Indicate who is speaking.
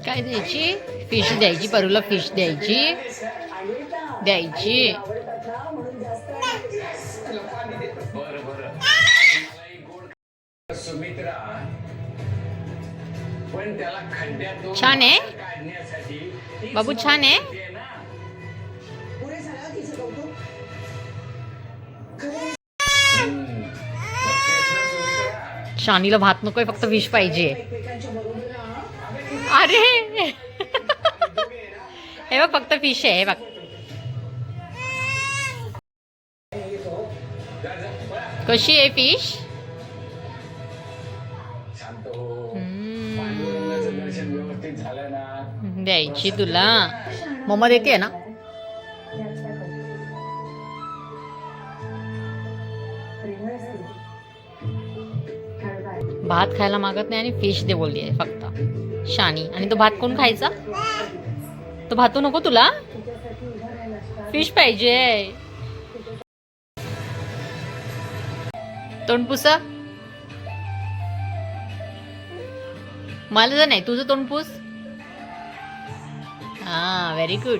Speaker 1: काय द्यायची? फिश द्यायची, परूला फिश द्यायची. द्यायची. छान आहे बाबू, छान आहे. शानीला भात नकोय, फक्त फिश पाहिजे. अरे हे बघ, फक्त फिश आहे. हे बघ कशी आहे फिश. द्यायची तुला. मम्मा देते ना. भात खायला मागत नाही आणि फिश दे बोलली आहे फक्त शानी. आणि तो भात कोण खायचा? तो भातू नको तुला, फिश पाहिजे. तोंड पुसा. मला जर नाही, तुझं तोंड पुस. हा, व्हेरी गुड.